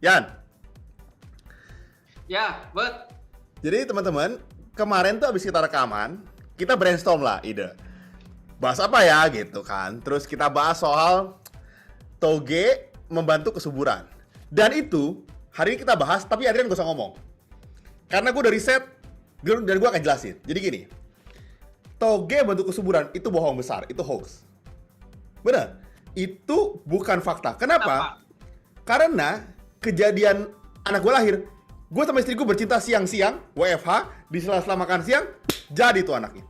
Yan, Ya, buat jadi teman-teman, kemarin tuh abis kita rekaman, kita brainstorm lah ide. Bahas apa ya gitu kan. Terus kita bahas soal toge membantu kesuburan. Dan itu, hari ini kita bahas, tapi Adrian gak usah ngomong. Karena gue udah riset, dan gue akan jelasin. Jadi gini, toge bantu kesuburan itu bohong besar, itu hoax. Benar, itu bukan fakta. Kenapa? Karena kejadian anak gue lahir, gue sama istri gue bercinta siang-siang, WFH, di sela-sela makan siang, jadi tuh anaknya.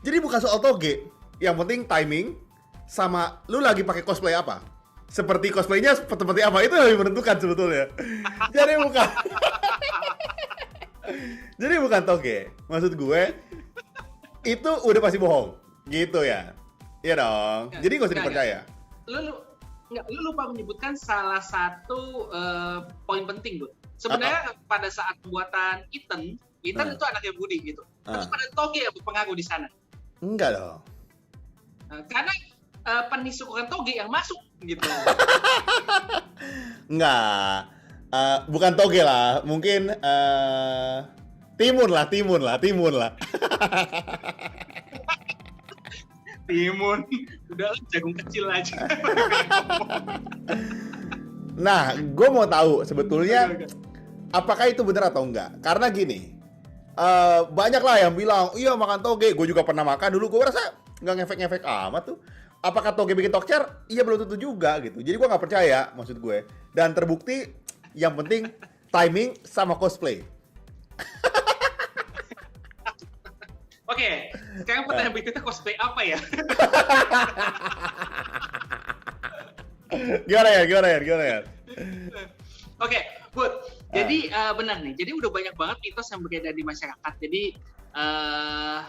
Jadi bukan soal toge, yang penting timing, sama lu lagi pakai cosplay apa. Seperti cosplaynya seperti apa, itu yang lebih menentukan sebetulnya. Jadi bukan Jadi bukan toge, maksud gue, itu udah pasti bohong, gitu ya. Iya dong, jadi gak usah dipercaya. lu lupa menyebutkan salah satu poin penting, Bu. Sebenarnya pada saat pembuatan Ethan itu anaknya Budi gitu. Tapi pada toge yang berpengaruh di sana. Enggak dong. Karena penisukan toge yang masuk gitu. Enggak. Bukan toge lah, mungkin timun lah. Timun, udah jagung kecil aja. Nah, gue mau tahu sebetulnya apakah itu benar atau enggak. Karena gini, banyak lah yang bilang, iya makan toge. Gue juga pernah makan dulu, gue rasa nggak ngefek-ngefek amat tuh. Apakah toge bikin tokcer? Iya belum tentu juga gitu. Jadi gue nggak percaya, maksud gue. Dan terbukti, yang penting timing sama cosplay. Oke, sekarang pertanyaan berikutnya cosplay apa ya? Gimana ya? Oke, Bud. Jadi benar nih. Jadi udah banyak banget mitos yang beredar di masyarakat. Jadi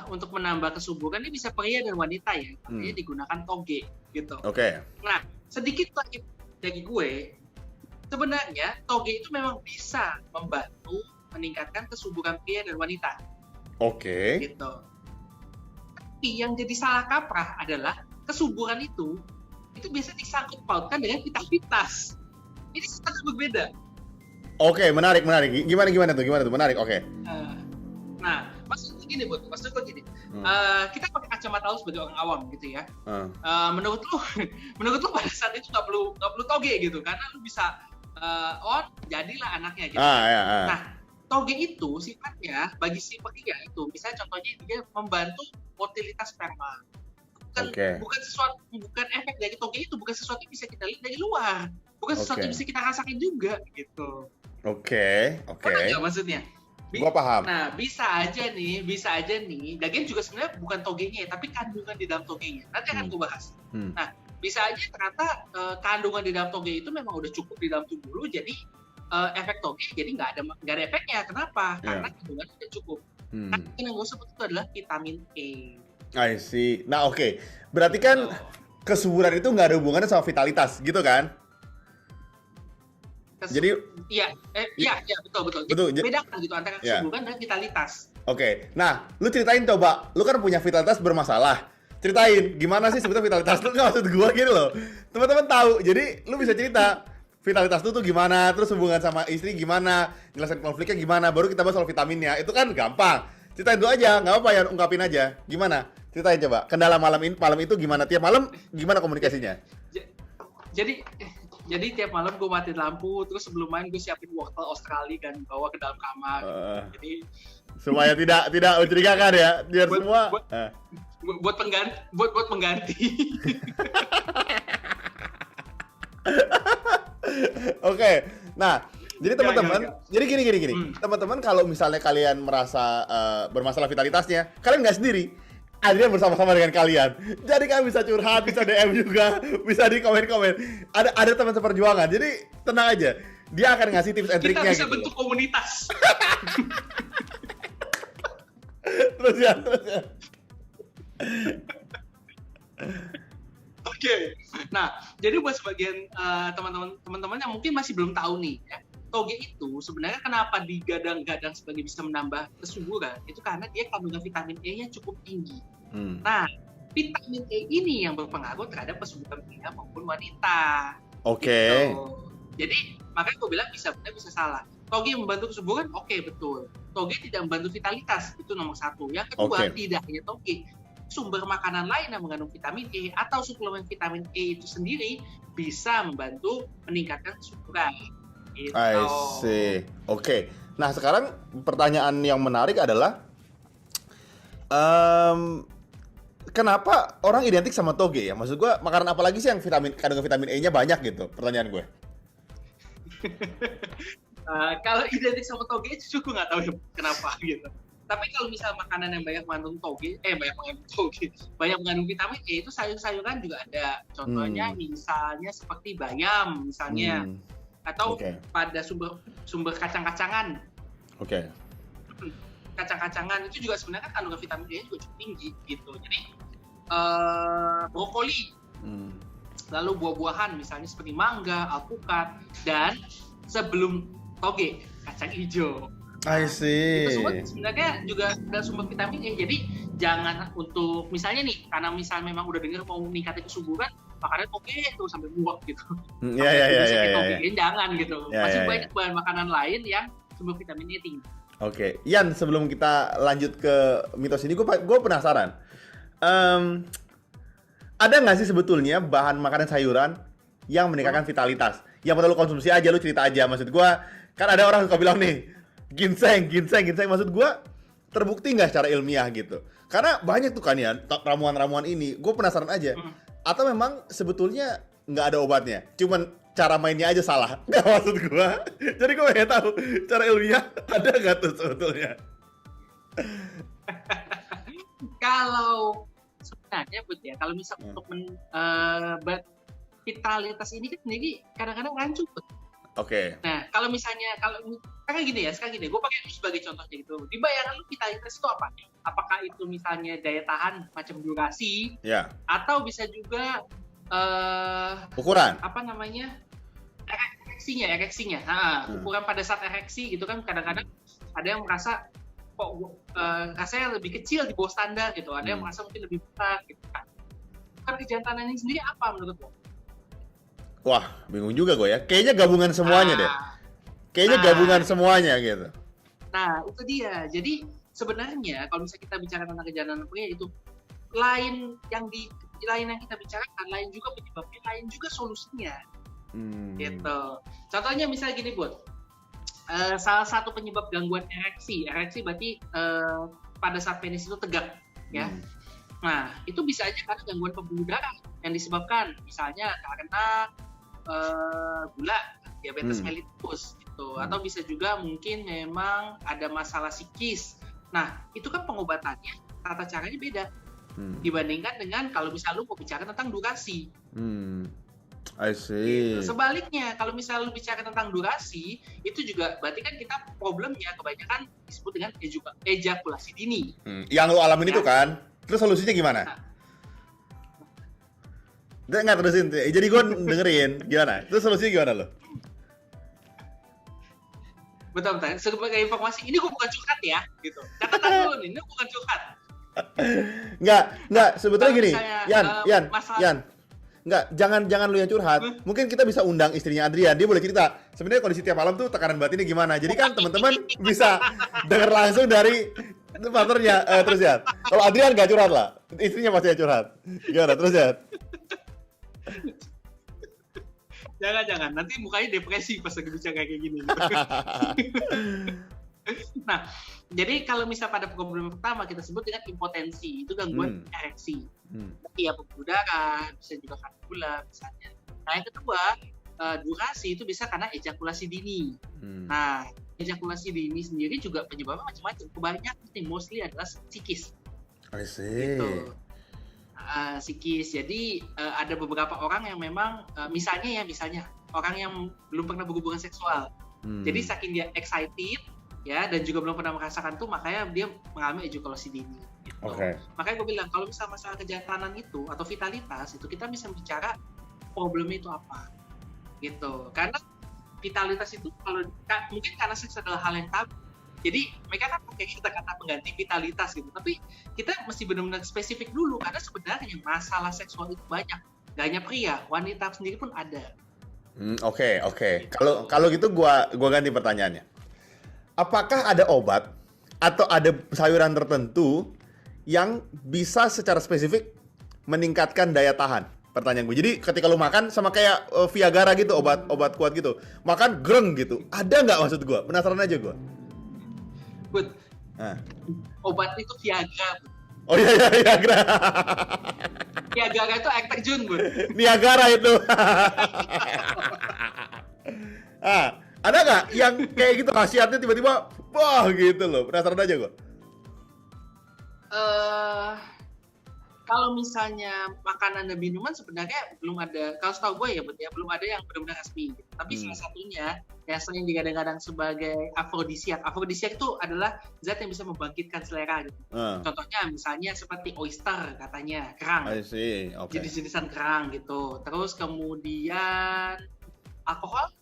untuk menambah kesuburan ini bisa pria dan wanita ya. Artinya digunakan toge gitu. Oke. Nah, sedikit lagi dari gue, sebenarnya toge itu memang bisa membantu meningkatkan kesuburan pria dan wanita. Oke. Gitu. Tapi yang jadi salah kaprah adalah kesuburan itu biasa disangkut pautkan dengan vitalitas. Ini sangat berbeda. Oke, menarik. Gimana tuh? Menarik, oke. Nah, maksudnya gini, Bud. Kita pakai kacamata lu sebagai orang awam gitu ya. Menurut lu pada saat itu nggak perlu toge gitu, karena lu bisa jadilah anaknya gitu. Nah, toge itu sifatnya bagi si pria itu, misalnya contohnya dia membantu motilitas sperma. Bukan efek dari toge itu, bukan sesuatu yang bisa kita lihat dari luar, bukan sesuatu yang bisa kita rasakan juga gitu. Oke. Paham nggak maksudnya? Gua paham. Nah, bisa aja nih. Lagian juga sebenarnya bukan togenya, tapi kandungan di dalam togenya. Nanti akan gue bahas. Nah, bisa aja ternyata kandungan di dalam toge itu memang udah cukup di dalam tubuh lu, jadi efek toge jadi nggak ada efeknya. Kenapa? Karena kandungannya udah cukup. Yang gue sebut itu adalah vitamin E. I see. Nah, oke. Berarti kan kesuburan itu nggak ada hubungannya sama vitalitas, gitu kan? Jadi iya, betul. Bedakan gitu antara kesuburan dan vitalitas. Oke. Nah, lu ceritain coba. Lu kan punya vitalitas bermasalah. Ceritain gimana sih sebetulnya vitalitas lu, nggak maksud gua gitu loh. Teman-teman tahu. Jadi lu bisa cerita vitalitas lu tuh gimana, terus hubungan sama istri gimana, jelasin konfliknya gimana, baru kita bahas soal vitaminnya. Itu kan gampang. Ceritain dulu aja, nggak apa-apa ya, ungkapin aja. Gimana? Ceritain coba. Kendala malam itu gimana? Tiap malam gimana komunikasinya? Jadi tiap malam gue matiin lampu, terus sebelum main gue siapin wortel Australia kan, bawa ke dalam kamar. Jadi supaya tidak mencurigakan ya, biar semua buat pengganti. Oke. Nah, jadi teman-teman, jadi gini. Teman-teman kalau misalnya kalian merasa bermasalah vitalitasnya, kalian nggak sendiri. Adrian bersama-sama dengan kalian. Jadi kalian bisa curhat, bisa DM juga, bisa di komen-komen. Ada teman seperjuangan. Jadi tenang aja. Dia akan ngasih tips and triknya gitu. Kita bisa bentuk komunitas. terus ya. Oke. Nah, jadi buat sebagian teman-teman yang mungkin masih belum tahu nih ya, toge itu sebenarnya kenapa digadang-gadang sebagai bisa menambah kesuburan, itu karena dia kandungan vitamin E-nya cukup tinggi. Nah, vitamin E ini yang berpengaruh terhadap kesuburan pria maupun wanita. Oke. Gitu. Jadi makanya gue bilang bisa benar bisa salah. Toge membantu kesuburan, oke, betul. Toge tidak membantu vitalitas, itu nomor satu. Yang kedua, tidak hanya toge, sumber makanan lain yang mengandung vitamin E atau suplemen vitamin E itu sendiri bisa membantu meningkatkan kesuburan. Gitu. I see. Oke. Nah, sekarang pertanyaan yang menarik adalah kenapa orang identik sama toge ya? Maksud gue, makanan apa lagi sih yang kandungan vitamin E-nya banyak gitu? Pertanyaan gue. Kalau identik sama toge itu gue nggak tahu ya kenapa gitu. Tapi kalau misal makanan yang banyak mengandung toge, banyak mengandung vitamin E itu sayur-sayuran juga ada. Contohnya misalnya seperti bayam misalnya, atau pada sumber kacang-kacangan. Oke. Kacang-kacangan itu juga sebenarnya kan kandungan vitamin E juga cukup tinggi gitu. Jadi brokoli, lalu buah-buahan misalnya seperti mangga, alpukat, dan sebelum toge kacang hijau. I see. Itu semua sebenarnya juga ada sumber vitamin E. Jadi jangan untuk misalnya nih, karena misalnya memang udah dengar mau meningkatkan kesuburan, makannya toge tuh sampai muak gitu. Iya. Jangan gitu. Masih banyak bahan makanan lain yang sumber vitamin E tinggi. Oke, Yan, sebelum kita lanjut ke mitos ini, gue penasaran. Ada nggak sih sebetulnya bahan makanan sayuran yang meningkatkan vitalitas? Yang perlu konsumsi aja, lu cerita aja. Maksud gue, kan ada orang suka bilang nih, ginseng. Maksud gue, terbukti nggak secara ilmiah gitu? Karena banyak tuh kan ya, ramuan-ramuan ini. Gue penasaran aja. Atau memang sebetulnya nggak ada obatnya? Cuman cara mainnya aja salah. Nggak, maksud gue. Jadi gue pengen tahu, cara ilmiah ada nggak tuh sebetulnya? Kalau sebenarnya ya, kalau misal untuk vitalitas ini kan sendiri kadang-kadang rancu. Oke. Nah, kalau misalnya sekarang gini, gue pakai itu sebagai contohnya gitu. Di bayangan lu vitalitas itu apa? Apakah itu misalnya daya tahan macam durasi? Ya. Atau bisa juga ukuran? Apa namanya? Ereksinya. Ukuran pada saat ereksi gitu kan kadang-kadang ada yang merasa kok rasanya lebih kecil di bawah standar gitu. Ada yang merasa mungkin lebih besar gitu kan. Kejantanan ini sendiri apa menurut lo? Wah, bingung juga gue ya. Kayaknya gabungan semuanya deh. Gabungan semuanya gitu. Nah, itu dia. Jadi sebenarnya kalau misalnya kita bicara tentang kejantanan pria itu lain yang kita bicarakan, lain juga penyebabnya, lain juga solusinya. Gitu. Contohnya misalnya gini, Bud. Salah satu penyebab gangguan ereksi berarti pada saat penis itu tegak, ya. Nah, itu bisa aja karena gangguan pembuluh darah yang disebabkan misalnya karena gula, diabetes mellitus gitu, atau bisa juga mungkin memang ada masalah psikis. Nah, itu kan pengobatannya, tata caranya beda dibandingkan dengan kalau misalnya lu mau bicara tentang durasi. I see. Gitu. Sebaliknya, kalau misalnya lu bicara tentang durasi, itu juga berarti kan kita problemnya kebanyakan disebut dengan ejakulasi dini. Yang lu alamin itu kan? Terus solusinya gimana? Nggak terusin. Jadi gue dengerin gimana? Terus solusinya gimana lo? Betul. Sebagai informasi, ini gue bukan curhat ya, gitu. Catatan dulu nih, ini bukan curhat. Nggak. Sebetulnya gini, Yan. Nggak, jangan lu yang curhat. Mungkin kita bisa undang istrinya Adrian. Dia boleh cerita. Sebenarnya kondisi tiap malam tuh tekanan batinnya gimana. Jadi kan teman-teman bisa dengar langsung dari partnernya. Terus ya. Kalau Adrian nggak curhat lah. Istrinya pasti yang curhat. Gimana? Terus ya. Jangan. Nanti mukanya depresi pas lagi bicara kayak gini. Nah, jadi kalau misal pada problem pertama kita sebut dengan impotensi, itu gangguan ereksi. Iya, pembuluh darah, bisa juga karena gula misalnya. Nah, yang kedua, durasi itu bisa karena ejakulasi dini. Nah, ejakulasi dini sendiri juga penyebabnya macam-macam. Kebanyakan mostly adalah psikis. I see. Gitu. Psikis. Jadi ada beberapa orang yang memang misalnya orang yang belum pernah berhubungan seksual. Jadi saking dia excited ya dan juga belum pernah merasakan tuh, makanya dia mengalami ejakulasi dini. Gitu. Okay. Makanya gue bilang kalau misalnya masalah kejantanan itu atau vitalitas itu kita bisa bicara problemnya itu apa, gitu. Karena vitalitas itu kalau mungkin karena seks adalah hal yang tabu, jadi mereka kan pakai kata-kata pengganti vitalitas gitu. Tapi kita mesti benar-benar spesifik dulu karena sebenarnya masalah seksual itu banyak. Gak hanya pria, wanita sendiri pun ada. Oke. Kalau gitu gua ganti pertanyaannya. Apakah ada obat atau ada sayuran tertentu yang bisa secara spesifik meningkatkan daya tahan? Pertanyaan gue. Jadi ketika lu makan sama kayak Viagra gitu, obat kuat gitu, makan greng gitu. Ada nggak maksud gue? Penasaran aja gue. Bud, obat itu Viagra. Bud. Oh iya Viagra. Viagra itu air terjun, Bud. Niagara itu. Ada nggak yang kayak gitu khasiatnya tiba-tiba, wah gitu loh. Penasaran aja gue. Kalau misalnya makanan dan minuman sebenarnya belum ada, kalau setahu gue ya Bud ya, belum ada yang benar-benar resmi. Tapi salah satunya yang sering digadang-gadang sebagai afrodisiak. Afrodisiak itu adalah zat yang bisa membangkitkan selera gitu. Contohnya misalnya seperti oyster katanya, kerang. I see. Okay. Jenis-jenisan kerang gitu. Terus kemudian alkohol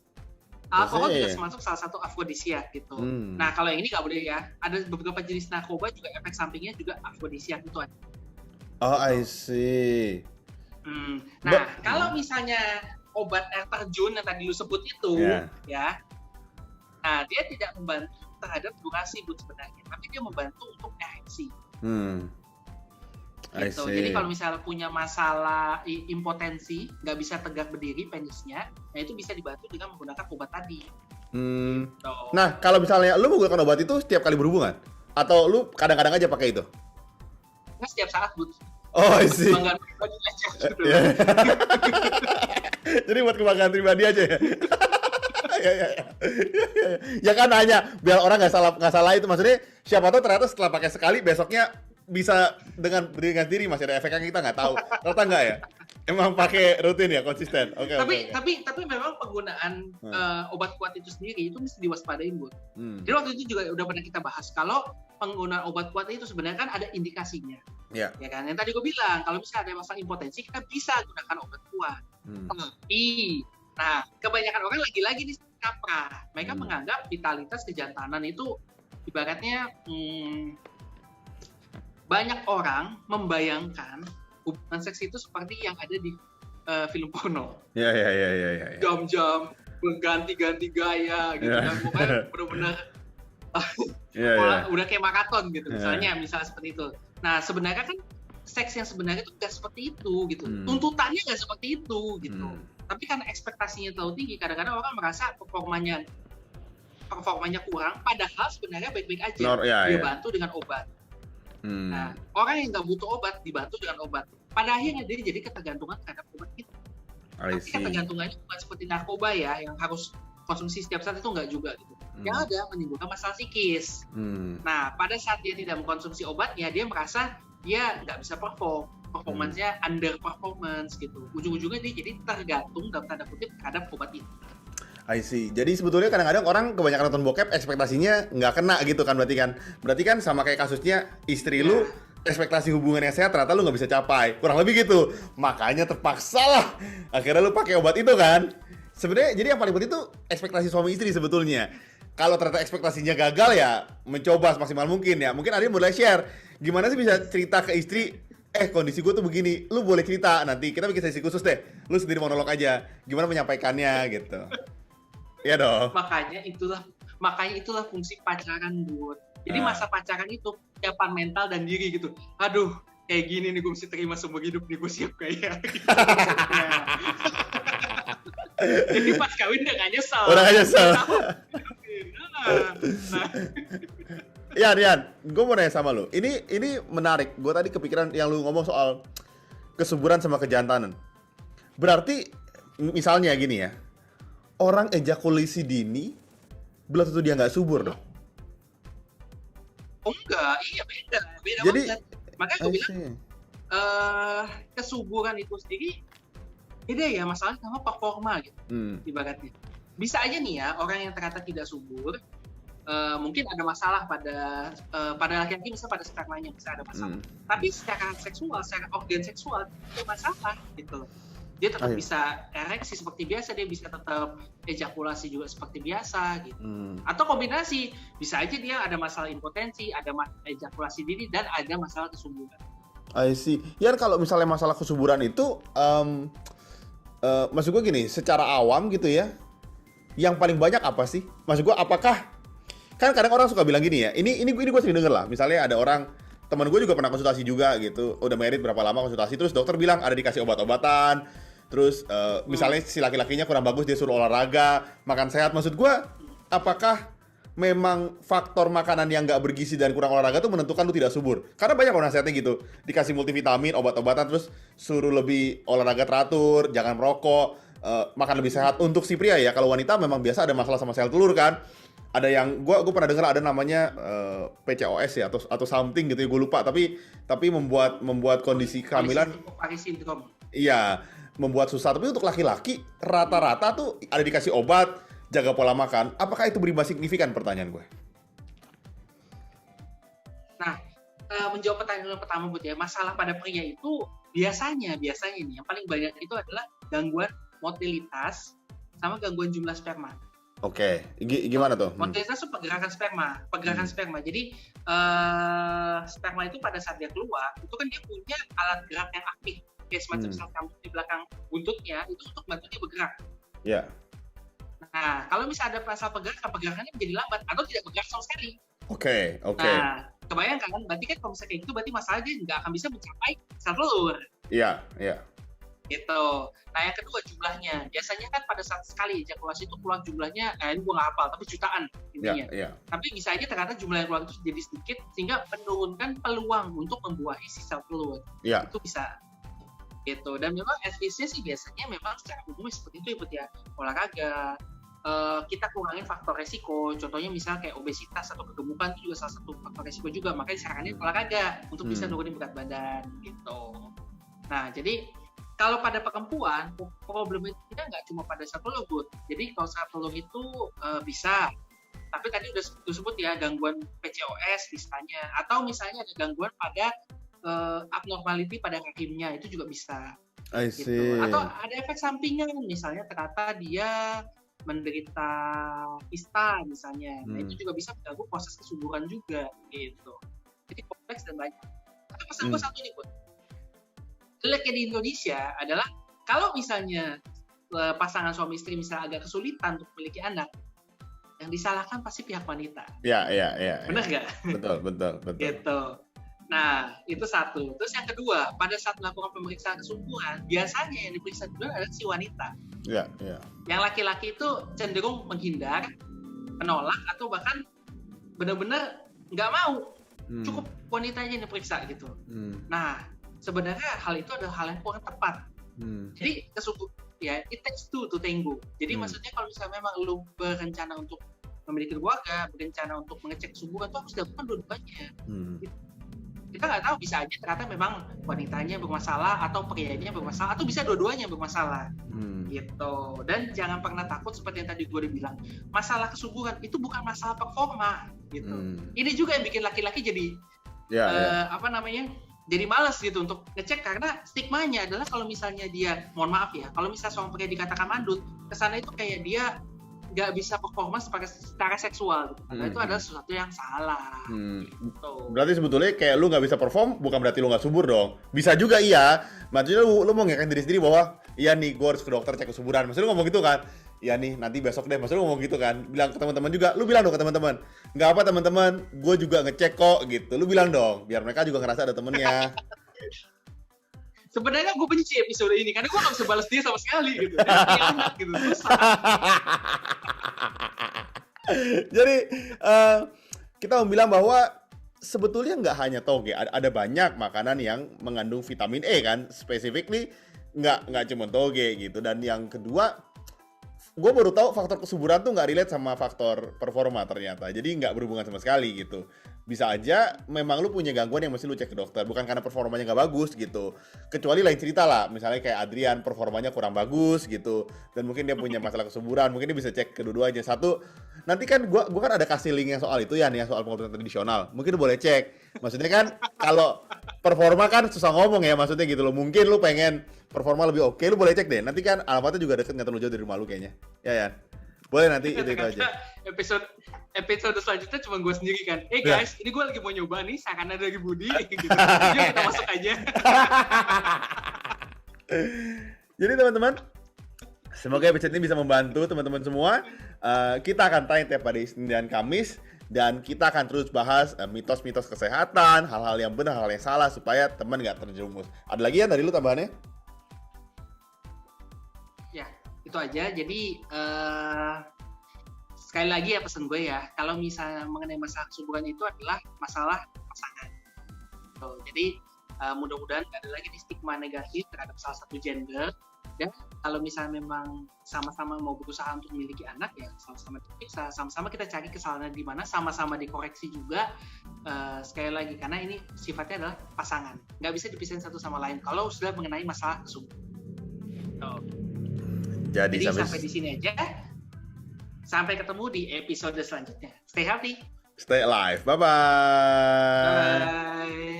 juga termasuk salah satu afrodisiak gitu. Nah kalau yang ini nggak boleh ya. Ada beberapa jenis narkoba juga efek sampingnya juga afrodisiak itu ada. Oh, I see. Nah, kalau misalnya obat air terjun yang tadi lu sebut itu, ya, nah dia tidak membantu terhadap durasi Bud sebenarnya, tapi dia membantu untuk ereksi. Gitu. Jadi kalau misalnya punya masalah impotensi, nggak bisa tegak berdiri penisnya, nah itu bisa dibantu dengan menggunakan obat tadi. Gitu. Nah, kalau misalnya lu menggunakan obat itu setiap kali berhubungan, atau lu kadang-kadang aja pakai itu? Nah, setiap saat Bud. Oh, I see. Kebanggaan pribadi aja gitu. Jadi buat kebanggaan pribadi aja ya. Ya kan hanya biar orang nggak salah itu, maksudnya siapa tahu ternyata setelah pakai sekali besoknya bisa dengan diri masih ada efeknya, kita nggak tahu. Ternyata nggak ya? Emang pakai rutin ya, konsisten. Oke. Tapi memang penggunaan obat kuat itu sendiri itu mesti diwaspadain, Bud. Jadi waktu itu juga udah pernah kita bahas kalau penggunaan obat kuat itu sebenarnya kan ada indikasinya. Ya kan? Yang tadi gue bilang, kalau misalnya ada masalah impotensi kita bisa gunakan obat kuat. Tapi nah, kebanyakan orang lagi-lagi di kaprah. Mereka menganggap vitalitas kejantanan itu ibaratnya banyak orang membayangkan hubungan seks itu seperti yang ada di film porno. Iya. Jam-jam berganti-ganti gaya gitu kan. Pokoknya benar-benar udah kayak maraton gitu. Misalnya seperti itu. Nah, sebenarnya kan seks yang sebenarnya itu nggak seperti itu gitu. Tuntutannya nggak seperti itu gitu. Tapi karena ekspektasinya terlalu tinggi, kadang-kadang orang merasa performanya kurang, padahal sebenarnya baik-baik aja. Dia bantu dengan obat. Nah, orang yang nggak butuh obat dibantu dengan obat. Pada akhirnya dia jadi ketergantungan terhadap obat itu. Tapi ketergantungannya bukan seperti narkoba ya, yang harus konsumsi setiap saat, itu nggak juga gitu. Yang ada menimbulkan masalah psikis. Nah, pada saat dia tidak mengkonsumsi obat, ya dia merasa dia nggak bisa performance-nya under performance gitu. Ujung-ujungnya dia jadi tergantung dalam tanda kutip terhadap obat itu. I see. Jadi sebetulnya kadang-kadang orang kebanyakan nonton bokep ekspektasinya nggak kena gitu kan, berarti kan sama kayak kasusnya istri lu, ekspektasi hubungan yang sehat ternyata lu nggak bisa capai, kurang lebih gitu. Makanya terpaksa lah akhirnya lu pakai obat itu kan. Sebenarnya jadi yang paling penting itu ekspektasi suami istri sebetulnya. Kalau ternyata ekspektasinya gagal ya mencoba semaksimal mungkin ya. Mungkin ada yang boleh share gimana sih bisa cerita ke istri, kondisi gue tuh begini, lu boleh cerita, nanti kita bikin sesi khusus deh, lu sendiri monolog aja gimana menyampaikannya gitu. Iya dong. Makanya itulah fungsi pacaran, Bud. Jadi masa pacaran itu kesiapan mental dan diri gitu. Aduh, kayak gini nih gue mesti terima seumur hidup nih, gue siap kayak gitu. Jadi pas kawin udah gak nyesel. Rian, gue mau nanya sama lu. Ini menarik. Gue tadi kepikiran yang lu ngomong soal kesuburan sama kejantanan. Berarti misalnya gini ya, orang ejakulasi dini belum tentu dia nggak subur dong. Oh enggak, iya beda jadi, banget. Makanya gue bilang kesuburan itu sendiri beda ya, masalah sama performa gitu. Ibaratnya bisa aja nih ya, orang yang ternyata tidak subur mungkin ada masalah pada laki-laki, misalnya pada spermanya bisa ada masalah. Tapi secara seksual, secara organ seksual itu masalah gitu. Dia tetap bisa ereksi seperti biasa, dia bisa tetap ejakulasi juga seperti biasa gitu. Atau kombinasi, bisa aja dia ada masalah impotensi, ada masalah ejakulasi dini, dan ada masalah kesuburan. I see. Ya kalau misalnya masalah kesuburan itu maksud gue gini, secara awam gitu ya, yang paling banyak apa sih? Maksud gue apakah, kan kadang orang suka bilang gini ya, ini gue sering denger lah, misalnya ada orang, teman gue juga pernah konsultasi juga gitu, udah married berapa lama konsultasi, terus dokter bilang ada dikasih obat-obatan, terus misalnya si laki-lakinya kurang bagus, dia suruh olahraga, makan sehat. Maksud gue, apakah memang faktor makanan yang nggak bergizi dan kurang olahraga tuh menentukan lu tidak subur? Karena banyak orang nasihatnya gitu, dikasih multivitamin, obat-obatan, terus suruh lebih olahraga teratur, jangan merokok, makan lebih sehat. Untuk si pria ya, kalau wanita memang biasa ada masalah sama sel telur kan. Ada yang gue pernah dengar ada namanya PCOS ya atau something gitu ya, gue lupa. Tapi membuat kondisi kehamilan. Iya, membuat susah. Tapi untuk laki-laki rata-rata tuh ada dikasih obat, jaga pola makan. Apakah itu berimbas signifikan, pertanyaan gue? Nah, menjawab pertanyaan pertama, Bud, ya, masalah pada pria itu biasanya nih yang paling banyak itu adalah gangguan motilitas sama gangguan jumlah sperma. Oke, gimana tuh? Motilitas itu pergerakan sperma. Jadi sperma itu pada saat dia keluar, itu kan dia punya alat gerak yang aktif, kayak semacam sel rambut di belakang buntutnya, itu untuk bantu dia bergerak. Iya. Yeah. Nah, kalau misalnya ada masalah pergerakannya menjadi lambat atau tidak bergerak sama sekali. Oke. Nah, kebayangkan kan, berarti kan kalau misalnya kayak gitu, berarti masalahnya nggak akan bisa mencapai sel telur. Iya. Gitu. Nah, yang kedua jumlahnya. Biasanya kan pada saat sekali ejakulasi itu keluar jumlahnya, ini gue nggak hafal, tapi jutaan intinya. Yeah. Tapi bisa aja ternyata jumlah yang keluar itu jadi sedikit, sehingga menurunkan peluang untuk membuahi si sel telur. Yeah. Itu bisa. Gitu. Dan memang advice-nya sih biasanya memang secara umumnya seperti itu ya, olahraga, kita kurangin faktor resiko, contohnya misalnya kayak obesitas atau kegemukan itu juga salah satu faktor resiko juga, makanya disarankan olahraga untuk bisa nurunin berat badan gitu. Nah, jadi kalau pada perempuan problemnya nggak cuma pada sel telur, Bud. Jadi kalau sel telur itu bisa, tapi tadi udah disebut ya gangguan PCOS misalnya, atau misalnya ada gangguan pada abnormality pada rahimnya, itu juga bisa. I see. Gitu. Atau ada efek sampingan, misalnya ternyata dia menderita kista misalnya, nah itu juga bisa mengganggu proses kesuburan juga gitu. Jadi kompleks dan banyak. Tapi pesan gue satu nih, Bud. Jeleknya di Indonesia adalah kalau misalnya pasangan suami istri misalnya agak kesulitan untuk memiliki anak, yang disalahkan pasti pihak wanita. Iya. Benar nggak? Betul. Gitu. Nah, itu satu. Terus yang kedua, pada saat melakukan pemeriksaan kesuburan, biasanya yang diperiksa dulu adalah si wanita. Iya. Yang laki-laki itu cenderung menghindar, menolak, atau bahkan benar-benar nggak mau. Cukup wanita aja yang diperiksa gitu. Nah, sebenarnya hal itu adalah hal yang kurang tepat. Jadi ya, it takes two to tango. Jadi maksudnya kalau misalnya memang lu berencana untuk memiliki keluarga, berencana untuk mengecek kesuburan, itu harus dilakukan dua-duanya. Kita nggak tahu, bisa aja ternyata memang wanitanya bermasalah atau prianya bermasalah, atau bisa dua-duanya bermasalah gitu. Dan jangan pernah takut, seperti yang tadi gue udah bilang, masalah kesuburan itu bukan masalah performa gitu. Ini juga yang bikin laki-laki jadi jadi malas gitu untuk ngecek, karena stigmanya adalah kalau misalnya dia, mohon maaf ya, kalau misalnya seorang pria dikatakan mandul, kesannya itu kayak dia nggak bisa performa secara seksual gitu. Itu adalah sesuatu yang salah gitu. Berarti sebetulnya kayak lu nggak bisa perform bukan berarti lu nggak subur dong. Bisa juga iya, maksudnya lu mau ngekain diri sendiri bahwa iya nih gue harus ke dokter cek kesuburan, maksudnya lu ngomong gitu kan, iya nih nanti besok deh, maksudnya lu ngomong gitu kan, bilang ke teman-teman juga, lu bilang dong ke teman-teman, nggak apa teman-teman, gue juga ngecek kok gitu, lu bilang dong biar mereka juga ngerasa ada temennya. Sebenarnya gue benci episode ini karena gue nggak bisa balas dia sama sekali gitu. Gitu. Jadi kita mau bilang bahwa sebetulnya nggak hanya toge, ada banyak makanan yang mengandung vitamin E kan, spesifik nih nggak cuma toge gitu. Dan yang kedua, gue baru tahu faktor kesuburan tuh nggak relate sama faktor performa ternyata. Jadi nggak berhubungan sama sekali gitu. Bisa aja memang lu punya gangguan yang mesti lu cek ke dokter, bukan karena performanya nggak bagus gitu. Kecuali lain cerita lah, misalnya kayak Adrian performanya kurang bagus gitu, dan mungkin dia punya masalah kesuburan, mungkin dia bisa cek kedua-duanya. Satu, nanti kan gua kan ada kasih link yang soal itu ya nih, soal pengobatan tradisional. Mungkin lu boleh cek. Maksudnya kan kalau performa kan susah ngomong ya, maksudnya gitu loh. Mungkin lu pengen performa lebih oke, lu boleh cek deh. Nanti kan alamatnya juga deket, nggak terlalu jauh dari rumah lu kayaknya. Ya. Boleh nanti itu aja. Episode selanjutnya cuma gue sendiri kan. Guys, ini gue lagi mau nyoba nih sarannya dari Budi gitu. Yuk kita masuk aja. Jadi teman-teman, Semoga episode ini bisa membantu teman-teman semua. Kita akan tayang tiap hari Senin dan Kamis. Dan kita akan terus bahas mitos-mitos kesehatan, hal-hal yang benar, hal yang salah, supaya teman nggak terjerumus. Ada lagi ya dari lu tambahannya? Ya, itu aja. Jadi, sekali lagi ya pesan gue ya, kalau misalnya mengenai masalah kesuburan itu adalah masalah pasangan. Jadi, mudah-mudahan nggak ada lagi stigma negatif terhadap salah satu gender. Dan kalau misalnya memang sama-sama mau berusaha untuk memiliki anak, ya sama-sama diperiksa, sama-sama kita cari kesalahan di mana, sama-sama dikoreksi juga. Sekali lagi, karena ini sifatnya adalah pasangan, nggak bisa dipisahin satu sama lain kalau sudah mengenai masalah kesuburan. Jadi sampai di sini aja. Sampai ketemu di episode selanjutnya. Stay healthy. Stay alive. Bye-bye. Bye.